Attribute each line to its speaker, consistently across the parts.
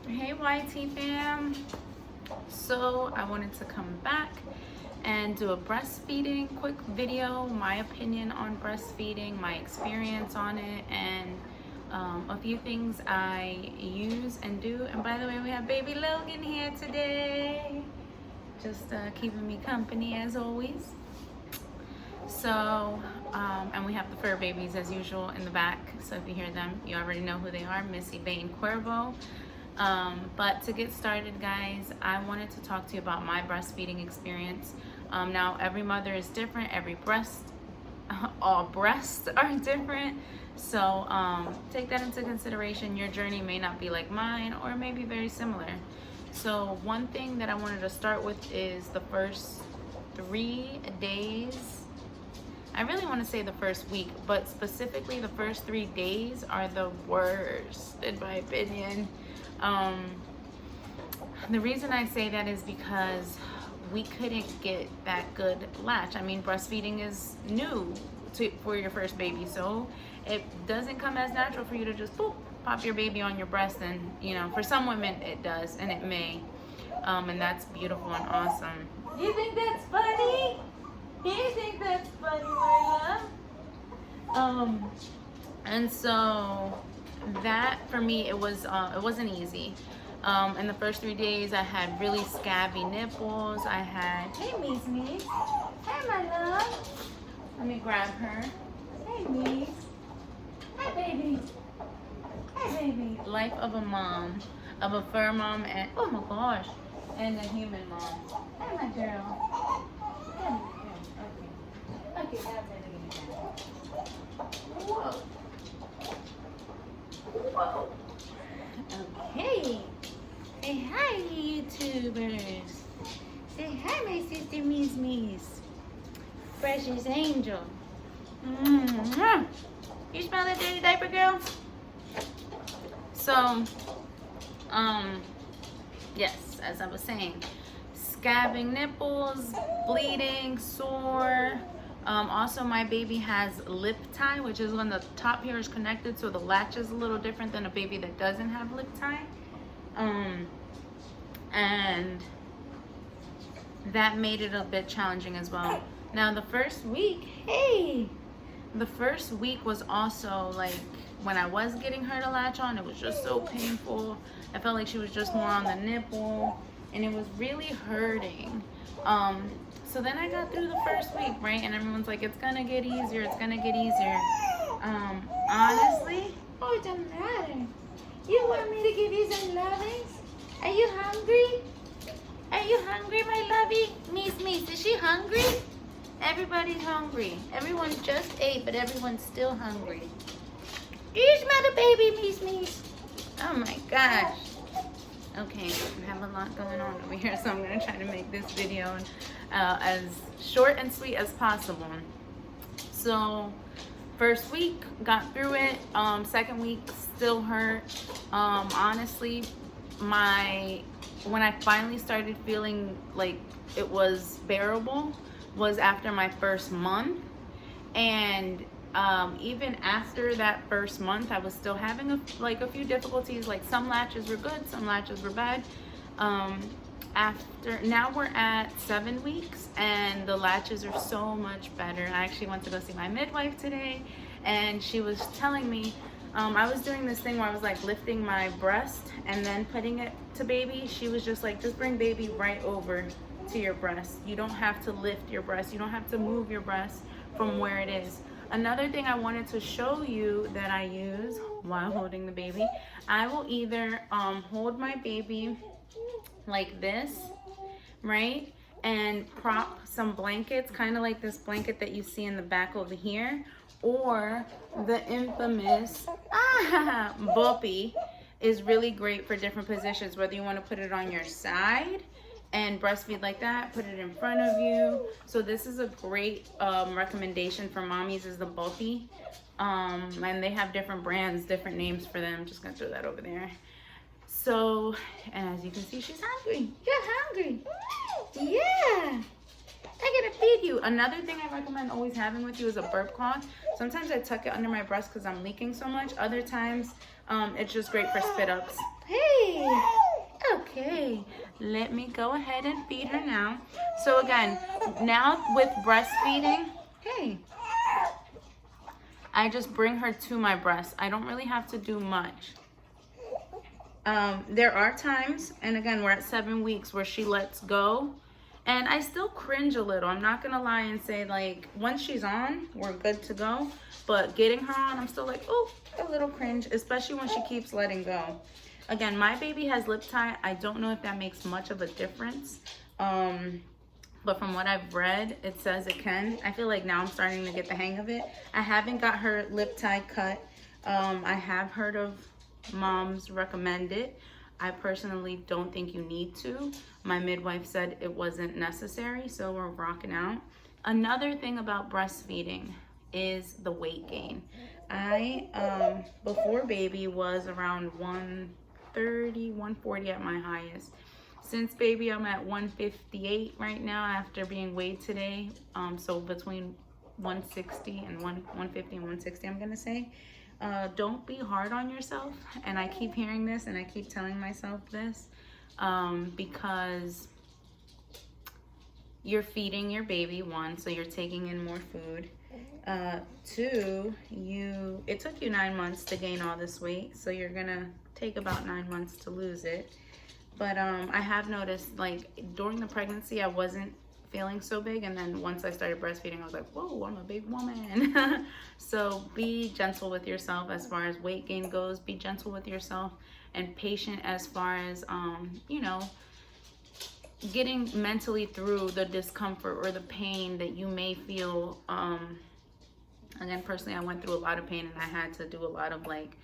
Speaker 1: Hey YT fam. So I wanted to come back and do a breastfeeding quick video, my opinion on breastfeeding, my experience on it, and a few things I use and do. And by the way, we have baby Logan here today, just keeping me company as always. So, and we have the fur babies as usual in the back. So if you hear them, you already know who they are, Missy, Bay, and Cuervo. But to get started, guys, I wanted to talk to you about my breastfeeding experience. Now, every mother is different. All breasts are different. So take that into consideration. Your journey may not be like mine, or may be very similar. So one thing that I wanted to start with is the first 3 days. I really want to say the first week, but specifically the first 3 days are the worst, in my opinion. The reason I say that is because we couldn't get that good latch. I mean, breastfeeding is new for your first baby, so it doesn't come as natural for you to just pop your baby on your breast. And you know, for some women it does, and it may, and that's beautiful and awesome. You think that's funny? You think that's funny, my love? And so that for me, it wasn't easy. In the first 3 days, I had really scabby nipples. I had, hey Mies Mies, hey my love. Let me grab her. Hey Mies, hey baby, hey baby. Life of a mom, of a fur mom, and oh my gosh, and a human mom. Hey my girl. Hey my girl. Okay, now whoa. Whoa. Okay. Say hi, YouTubers. Say hi, my sister Mies Mies. Precious angel. Mm-hmm. You smell that dirty diaper, girl? So, yes, as I was saying, scabbing nipples, bleeding, sore. Also, my baby has lip tie, which is when the top here is connected, so the latch is a little different than a baby that doesn't have lip tie. And that made it a bit challenging as well. Now, the first week, the first week was also like when I was getting her to latch on, it was just so painful. I felt like she was just more on the nipple, and it was really hurting. So then I got through the first week, right? And everyone's like, it's gonna get easier, it's gonna get easier. Honestly, what's the matter? You want me to give you some lovings? Are you hungry? Are you hungry, my lovey? Mies Mies, is she hungry? Everybody's hungry. Everyone just ate, but everyone's still hungry. Do you smell the baby, Mies Mies? Oh my gosh. Okay, I have a lot going on over here, so I'm gonna try to make this video as short and sweet as possible. So, first week, got through it. Second week, still hurt. Honestly, when I finally started feeling like it was bearable was after my first month. And even after that first month, I was still having a few difficulties. Like some latches were good, some latches were bad. Now we're at 7 weeks, and the latches are so much better. I actually went to go see my midwife today, and she was telling me, I was doing this thing where I was like lifting my breast and then putting it to baby. She was just like, just bring baby right over to your breast. You don't have to lift your breast. You don't have to move your breast from where it is. Another thing I wanted to show you that I use while holding the baby, I will either hold my baby like this, right? And prop some blankets, kind of like this blanket that you see in the back over here, or the infamous boppy is really great for different positions, whether you want to put it on your side and breastfeed like that, put it in front of you. So this is a great recommendation for mommies, is the boppy. And they have different brands, different names for them. Just gonna throw that over there. So, and as you can see, she's hungry. You're hungry. Yeah. I gotta feed you. Another thing I recommend always having with you is a burp cloth. Sometimes I tuck it under my breast because I'm leaking so much. Other times It's just great for spit ups. Hey, okay, let me go ahead and feed her now. So again, now with breastfeeding, hey, I just bring her to my breast. I don't really have to do much. There are times, and again, we're at 7 weeks, where she lets go. And I still cringe a little. I'm not going to lie and say, like, once she's on, we're good to go. But getting her on, I'm still like, oh, a little cringe, especially when she keeps letting go. Again, my baby has lip tie. I don't know if that makes much of a difference. But from what I've read, it says it can. I feel like now I'm starting to get the hang of it. I haven't got her lip tie cut. I have heard of moms recommend it. I personally don't think you need to. My midwife said it wasn't necessary, so we're rocking out. Another thing about breastfeeding is the weight gain. I, before baby, was around 130, 140 at my highest. Since baby, I'm at 158 right now after being weighed today. So between 160 and 150 and 160, I'm gonna say. Don't be hard on yourself. And I keep hearing this and I keep telling myself this because you're feeding your baby, one, so you're taking in more food. Two, it took you 9 months to gain all this weight, so you're gonna take about 9 months to lose it. But I have noticed, like, during the pregnancy, I wasn't feeling so big, and then once I started breastfeeding, I was like, whoa, I'm a big woman. So be gentle with yourself as far as weight gain goes. Be gentle with yourself and patient as far as you know, getting mentally through the discomfort or the pain that you may feel. Again, personally, I went through a lot of pain, and I had to do a lot of, like,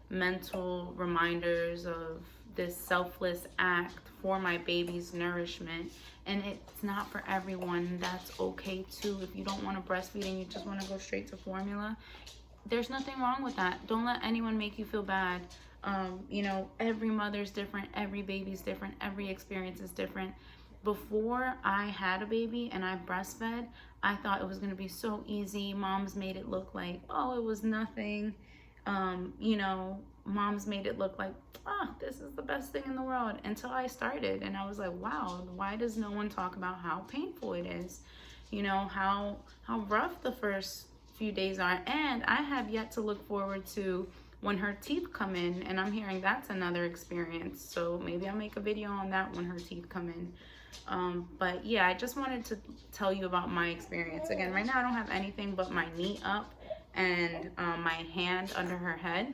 Speaker 1: mental reminders of this selfless act for my baby's nourishment. And it's not for everyone. That's okay too. If you don't want to breastfeed and you just want to go straight to formula, there's nothing wrong with that. Don't let anyone make you feel bad. You know, every mother's different, every baby's different, every experience is different. Before I had a baby and I breastfed, I thought it was going to be so easy. Moms made it look like, oh, it was nothing. You know, moms made it look like, oh, this is the best thing in the world, until I started. And I was like, wow, why does no one talk about how painful it is? You know, how rough the first few days are. And I have yet to look forward to when her teeth come in, and I'm hearing that's another experience. So maybe I'll make a video on that when her teeth come in. But yeah, I just wanted to tell you about my experience. Again, right now I don't have anything but my knee up and my hand under her head.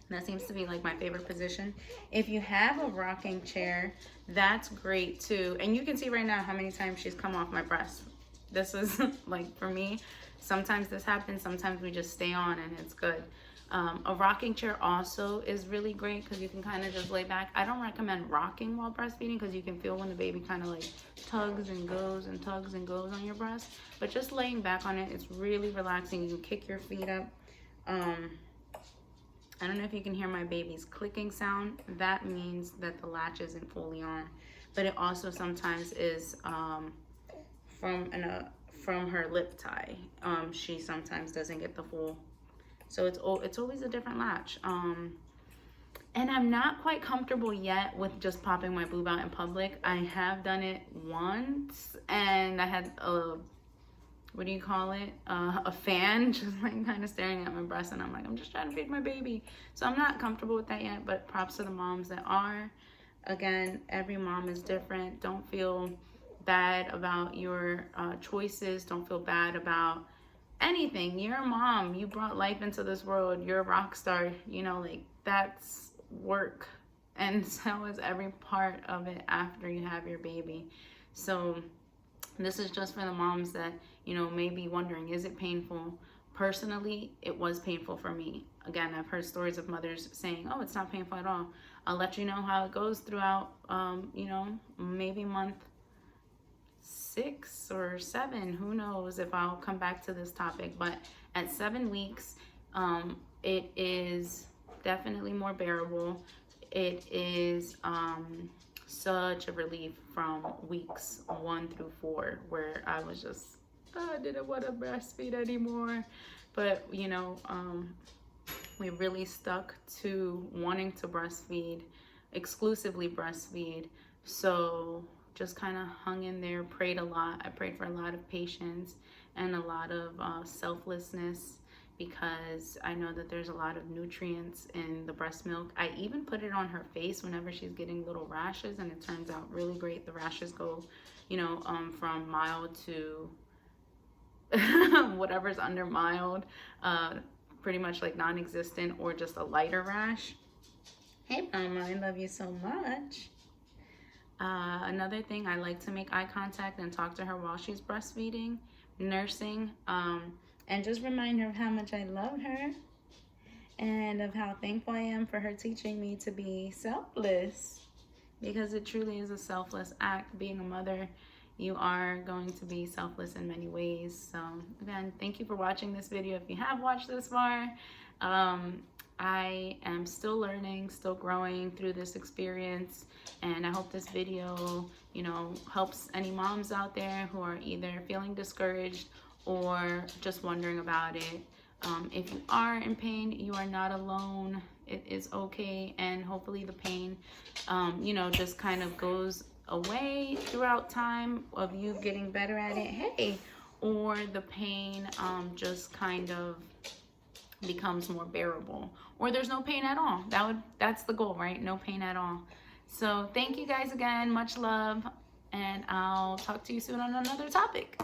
Speaker 1: That seems to be like my favorite position. If you have a rocking chair, that's great too. And you can see right now how many times she's come off my breast. This is like, for me, sometimes this happens, sometimes we just stay on and it's good. A rocking chair also is really great because you can kind of just lay back. I don't recommend rocking while breastfeeding because you can feel when the baby kind of like tugs and goes and tugs and goes on your breast. But just laying back on it, it's really relaxing. You can kick your feet up. I don't know if you can hear my baby's clicking sound. That means that the latch isn't fully on. But it also sometimes is from her lip tie. She sometimes doesn't get the full. So it's always a different latch. And I'm not quite comfortable yet with just popping my boob out in public. I have done it once, and I had a, what do you call it? A fan just like kind of staring at my breast, and I'm like, I'm just trying to feed my baby. So I'm not comfortable with that yet, but props to the moms that are. Again, every mom is different. Don't feel bad about your choices. Don't feel bad about anything. You're a mom. You brought life into this world. You're a rock star. You know, like, that's work. And so is every part of it after you have your baby. So this is just for the moms that, you know, may be wondering, is it painful? Personally, it was painful for me. Again, I've heard stories of mothers saying, oh, it's not painful at all. I'll let you know how it goes throughout, you know, maybe month 6 or 7, who knows if I'll come back to this topic. But at 7 weeks, it is definitely more bearable. It is such a relief from weeks 1 through 4, where I was just, I didn't want to breastfeed anymore. But you know, we really stuck to wanting to breastfeed, exclusively breastfeed. So just kind of hung in there, prayed a lot. I prayed for a lot of patience and a lot of selflessness, because I know that there's a lot of nutrients in the breast milk. I even put it on her face whenever she's getting little rashes, and it turns out really great. The rashes go, you know, from mild to whatever's under mild, pretty much like non-existent, or just a lighter rash. Hey mama, I love you so much. Another thing, I like to make eye contact and talk to her while she's breastfeeding, nursing, and just remind her of how much I love her and of how thankful I am for her teaching me to be selfless, because it truly is a selfless act. Being a mother, you are going to be selfless in many ways. So again, thank you for watching this video. If you have watched this far, I am still learning, still growing through this experience, and I hope this video, you know, helps any moms out there who are either feeling discouraged or just wondering about it. If you are in pain, you are not alone. It is okay, and hopefully the pain, you know, just kind of goes away throughout time of you getting better at it. Hey, or the pain just kind of becomes more bearable, or there's no pain at all. That's the goal, right? No pain at all. So thank you guys again, much love, and I'll talk to you soon on another topic.